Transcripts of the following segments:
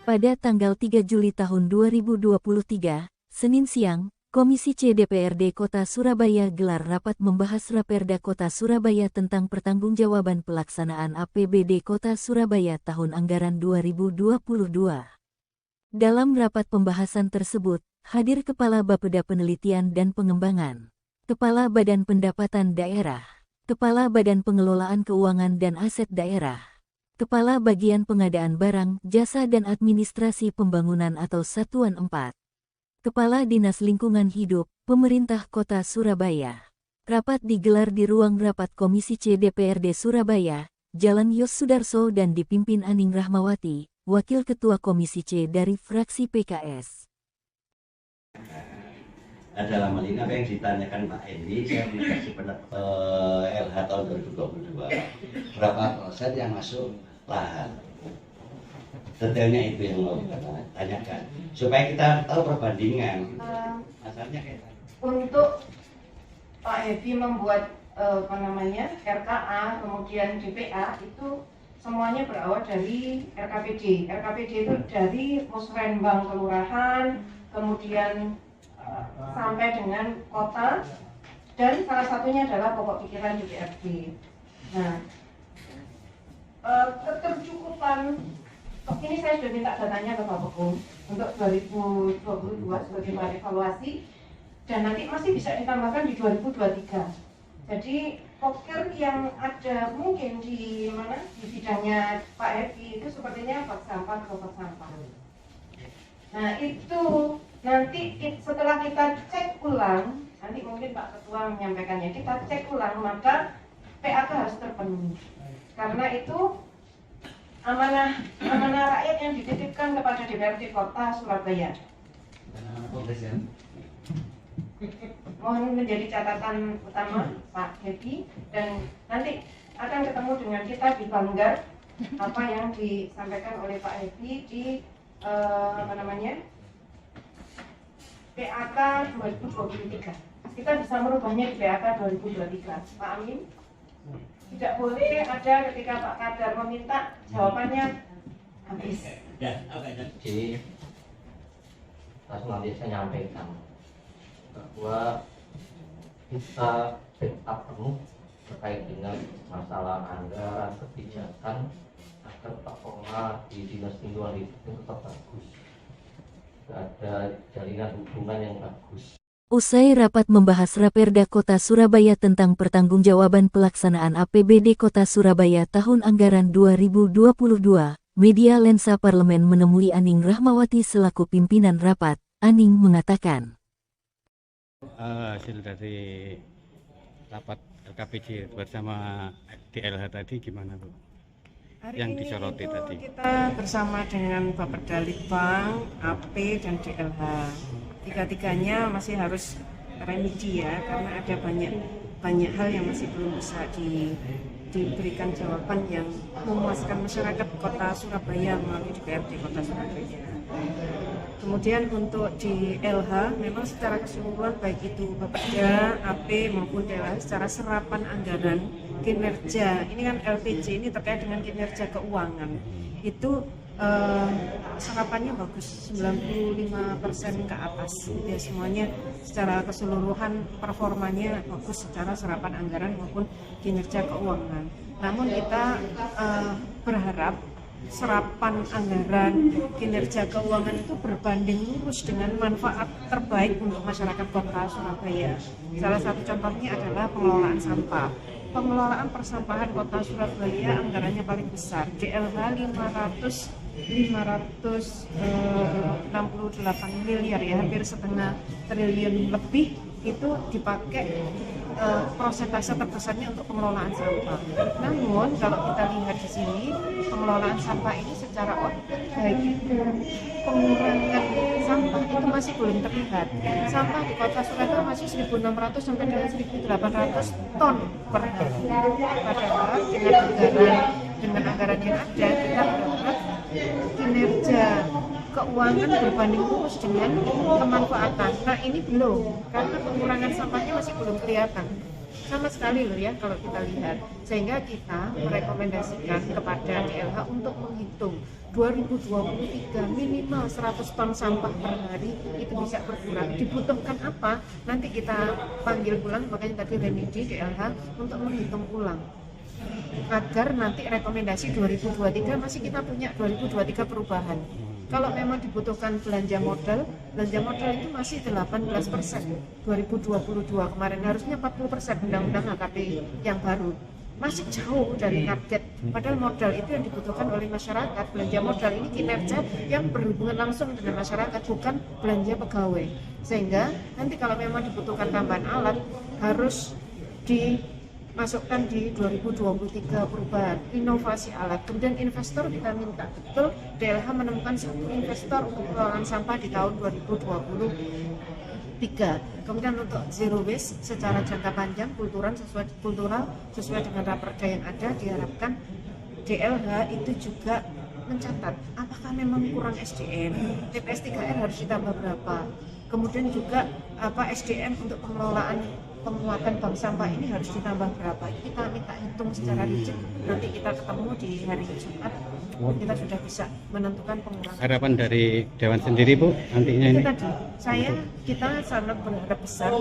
Pada tanggal 3 Juli tahun 2023, Senin siang, Komisi C DPRD Kota Surabaya gelar rapat membahas Raperda Kota Surabaya tentang pertanggungjawaban pelaksanaan APBD Kota Surabaya tahun anggaran 2022. Dalam rapat pembahasan tersebut, hadir Kepala Bapeda Penelitian dan Pengembangan, Kepala Badan Pendapatan Daerah, Kepala Badan Pengelolaan Keuangan dan Aset Daerah, Kepala Bagian Pengadaan Barang, Jasa dan Administrasi Pembangunan atau Satuan 4, Kepala Dinas Lingkungan Hidup, Pemerintah Kota Surabaya. Rapat digelar di ruang rapat Komisi C DPRD Surabaya, Jalan Yos Sudarso dan dipimpin Aning Rahmawati, Wakil Ketua Komisi C dari fraksi PKS. Dalam hal ini apa yang ditanyakan Pak Endi, saya mengasih LH tahun 2022 berapa persen yang masuk lahan. Detailnya itu yang mau kita tanyakan supaya kita tahu perbandingan. Asalnya kayak untuk Pak Hebi membuat RKA kemudian DPA itu semuanya berawal dari RKPD. RKPD itu dari Musrenbang Kelurahan, kemudian sampai dengan kota, dan salah satunya adalah pokok pikiran DPRD. Nah, ketercukupan ini saya sudah minta datanya ke Pak Pekung untuk 2022 sebagai bahan evaluasi, dan nanti masih bisa ditambahkan di 2023. Jadi pokir yang ada mungkin di bidangnya Pak Hebi itu sepertinya bak sampah atau bak sampah. Nah itu nanti setelah kita cek ulang, nanti mungkin Pak Ketua menyampaikannya, kita cek ulang maka PAK harus terpenuhi. Karena itu amanah rakyat yang dititipkan kepada DPRD Kota Surabaya. Mohon menjadi catatan utama Pak Hebi, dan nanti akan ketemu dengan kita di Banggar apa yang disampaikan oleh Pak Hebi di PAK 2023. Kita bisa merubahnya di PAK 2023. Pak Amin, tidak boleh ada ketika Pak Kadar meminta jawabannya habis. Jadi nanti saya nyampaikan bahwa kita backup penuh terkait dengan masalah anggaran kebijakan agar performa di Dinas Lingkungan Hidup itu tetap bagus, ada jalinan hubungan yang bagus. Usai rapat membahas Raperda Kota Surabaya tentang pertanggungjawaban pelaksanaan APBD Kota Surabaya tahun anggaran 2022, media Lensa Parlemen menemui Aning Rahmawati selaku pimpinan rapat. Aning mengatakan, hasil dari rapat LKPD bersama DLH tadi gimana Bu? Hari Yang ini disoroti itu tadi. kita bersama dengan Bapeda Litbang, AP dan DLH. Tiga-tiganya masih harus remedi ya, karena ada banyak hal yang masih belum bisa diberikan jawaban yang memuaskan masyarakat Kota Surabaya melalui DPRD Kota Surabaya. Kemudian untuk di LH memang secara keseluruhan baik itu Bapeda, AP maupun DLH secara serapan anggaran kinerja, ini kan LPJ ini terkait dengan kinerja keuangan, itu serapannya bagus, 95% ke atas ya, semuanya secara keseluruhan performanya bagus secara serapan anggaran maupun kinerja keuangan. Namun kita berharap serapan anggaran kinerja keuangan itu berbanding lurus dengan manfaat terbaik untuk masyarakat Kota Surabaya. Salah satu contohnya adalah pengelolaan sampah. Pengelolaan persampahan Kota Surabaya anggarannya paling besar, DLH 568 miliar ya, hampir setengah triliun lebih itu dipakai prosentase terbesarnya untuk pengelolaan sampah. Namun kalau kita lihat di sini, pengelolaan sampah ini secara output baik itu pengurangan sampah itu masih belum terlihat. Sampah di Kota Surabaya masih 1.600 sampai dengan 1.800 ton per hari. Padahal dengan anggaran yang ada, kita berharap kinerja keuangan berbanding lurus dengan kemanfaatan. Nah ini belum, karena pengurangan sampahnya masih belum kelihatan. sama sekali loh ya kalau kita lihat. Sehingga kita merekomendasikan kepada DLH untuk menghitung 2023 minimal 100 ton sampah per hari itu bisa berkurang. Dibutuhkan apa? Nanti kita panggil ulang, makanya tadi remedi DLH untuk menghitung ulang agar nanti rekomendasi 2023 masih kita punya 2023 perubahan. Kalau memang dibutuhkan belanja modal itu masih 18% 2022, kemarin harusnya 40% undang-undang HKP yang baru. Masih jauh dari target, padahal modal itu yang dibutuhkan oleh masyarakat. Belanja modal ini kinerja yang berhubungan langsung dengan masyarakat, bukan belanja pegawai. Sehingga nanti kalau memang dibutuhkan tambahan alat harus dimasukkan di 2023 perubahan inovasi alat. Kemudian investor kita minta betul DLH menemukan satu investor untuk pengelolaan sampah di tahun 2023. Kemudian untuk zero waste secara jangka panjang kultural sesuai dengan raperda yang ada, diharapkan DLH itu juga mencatat apakah memang kurang SDM, TPS 3R harus ditambah berapa, kemudian juga SDM untuk penguatan bank sampah ini harus ditambah berapa. Kita minta hitung secara rigid, nanti kita ketemu di hari Jumat, kita sudah bisa menentukan pengurangan. Harapan dari Dewan sendiri Bu nantinya ini? Itu tadi, kita sangat berharap besar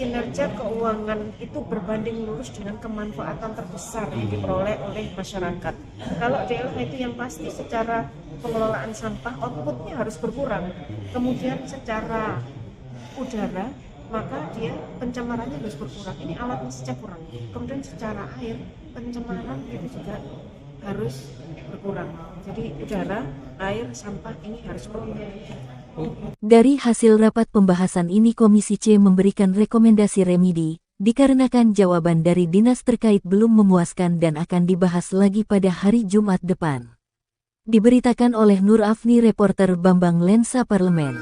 kinerja keuangan itu berbanding lurus dengan kemanfaatan terbesar yang diperoleh oleh masyarakat. Kalau DLH itu yang pasti secara pengelolaan sampah outputnya harus berkurang, kemudian secara udara maka dia pencemarannya harus berkurang. Ini alatnya saja kurang. Kemudian secara air pencemaran itu juga harus berkurang. Jadi udara, air, sampah ini harus berkurang. Dari hasil rapat pembahasan ini Komisi C memberikan rekomendasi remedi, dikarenakan jawaban dari dinas terkait belum memuaskan dan akan dibahas lagi pada hari Jumat depan. Diberitakan oleh Nur Afni, reporter Bambang Lensa Parlemen.